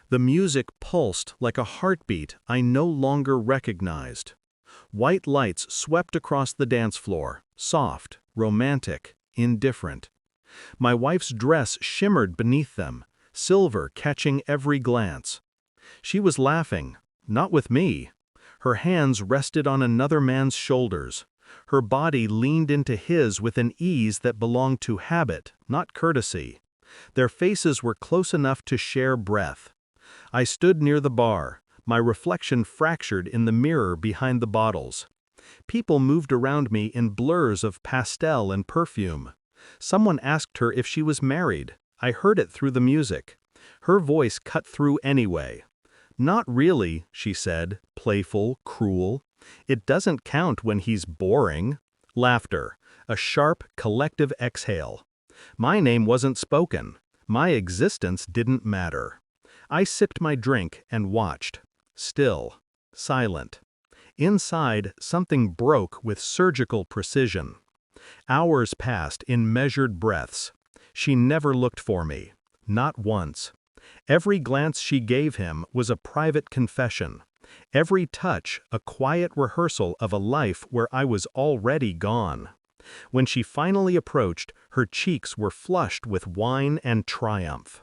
The music pulsed like a heartbeat I no longer recognized. White lights swept across the dance floor, soft, romantic, indifferent. My wife's dress shimmered beneath them, silver catching every glance. She was laughing, not with me. Her hands rested on another man's shoulders. Her body leaned into his with an ease that belonged to habit, not courtesy. Their faces were close enough to share breath. I stood near the bar, my reflection fractured in the mirror behind the bottles. People moved around me in blurs of pastel and perfume. Someone asked her if she was married. I heard it through the music. Her voice cut through anyway. "Not really," she said, playful, cruel. "It doesn't count when he's boring." Laughter, a sharp, collective exhale. My name wasn't spoken. My existence didn't matter. I sipped my drink and watched. Still. Silent. Inside, something broke with surgical precision. Hours passed in measured breaths. She never looked for me. Not once. Every glance she gave him was a private confession. Every touch a quiet rehearsal of a life where I was already gone. When she finally approached, her cheeks were flushed with wine and triumph.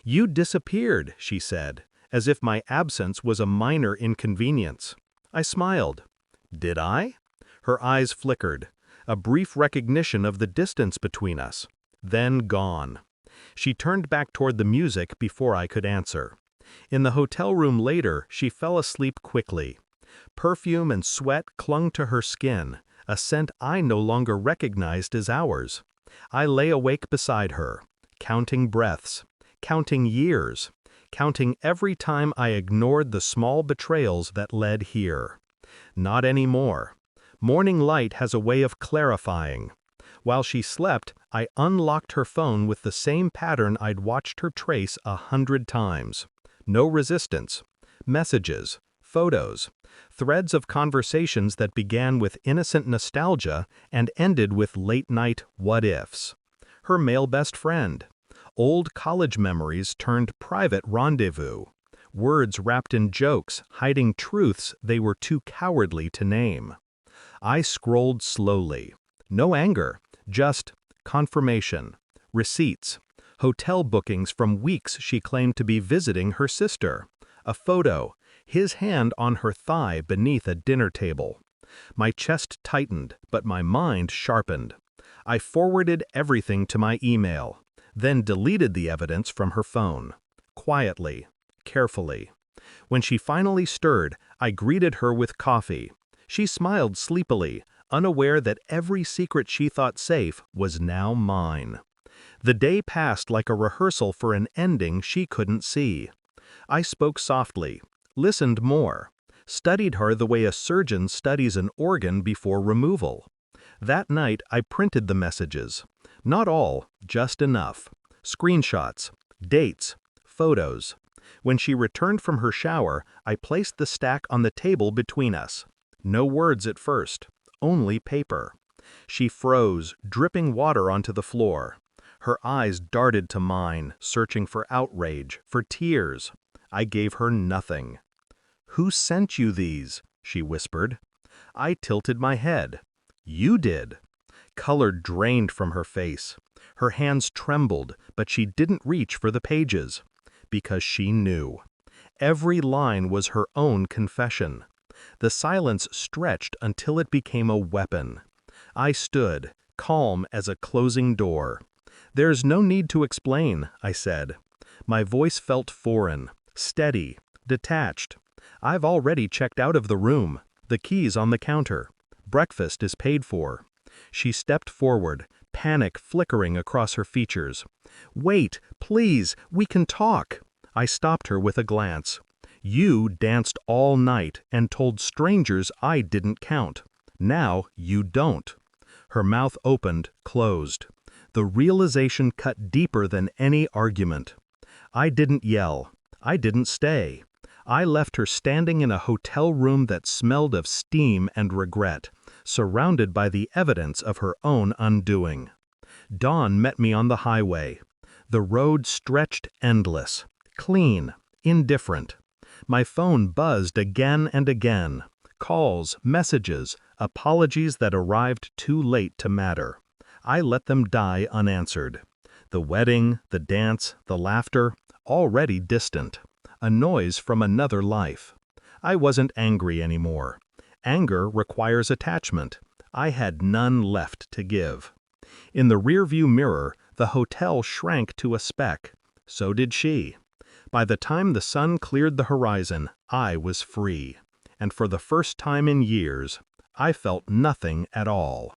"You disappeared," she said, as if my absence was a minor inconvenience. I smiled. Did I? Her eyes flickered, a brief recognition of the distance between us. Then gone. She turned back toward the music before I could answer. In the hotel room later, she fell asleep quickly. Perfume and sweat clung to her skin, a scent I no longer recognized as ours. I lay awake beside her, counting breaths, counting years, counting every time I ignored the small betrayals that led here. Not anymore. Morning light has a way of clarifying. While she slept, I unlocked her phone with the same pattern I'd watched her trace 100 times. No resistance. Messages, photos, threads of conversations that began with innocent nostalgia and ended with late-night what-ifs. Her male best friend. Old college memories turned private rendezvous. Words wrapped in jokes, hiding truths they were too cowardly to name. I scrolled slowly. No anger, just confirmation, receipts, hotel bookings from weeks she claimed to be visiting her sister, a photo, his hand on her thigh beneath a dinner table. My chest tightened, but my mind sharpened. I forwarded everything to my email, then deleted the evidence from her phone. Quietly, carefully. When she finally stirred, I greeted her with coffee. She smiled sleepily, unaware that every secret she thought safe was now mine. The day passed like a rehearsal for an ending she couldn't see. I spoke softly, listened more, studied her the way a surgeon studies an organ before removal. That night I printed the messages. Not all, just enough. Screenshots, dates, photos. When she returned from her shower, I placed the stack on the table between us. No words at first, only paper. She froze, dripping water onto the floor. Her eyes darted to mine, searching for outrage, for tears. I gave her nothing. "Who sent you these?" she whispered. I tilted my head. "You did." Color drained from her face. Her hands trembled, but she didn't reach for the pages. Because she knew. Every line was her own confession. The silence stretched until it became a weapon. I stood, calm as a closing door. "There's no need to explain," I said. My voice felt foreign, steady, detached. "I've already checked out of the room. The key's on the counter. Breakfast is paid for." She stepped forward, panic flickering across her features. "Wait, please, we can talk." I stopped her with a glance. "You danced all night and told strangers I didn't count. Now you don't." Her mouth opened, closed. The realization cut deeper than any argument. I didn't yell. I didn't stay. I left her standing in a hotel room that smelled of steam and regret, surrounded by the evidence of her own undoing. Dawn met me on the highway. The road stretched endless, clean, Indifferent. My phone buzzed again and again. Calls, messages, apologies that arrived too late to matter. I let them die unanswered. The wedding, the dance, the laughter, already distant. A noise from another life. I wasn't angry anymore. Anger requires attachment. I had none left to give. In the rearview mirror, the hotel shrank to a speck. So did she. By the time the sun cleared the horizon, I was free. And for the first time in years, I felt nothing at all.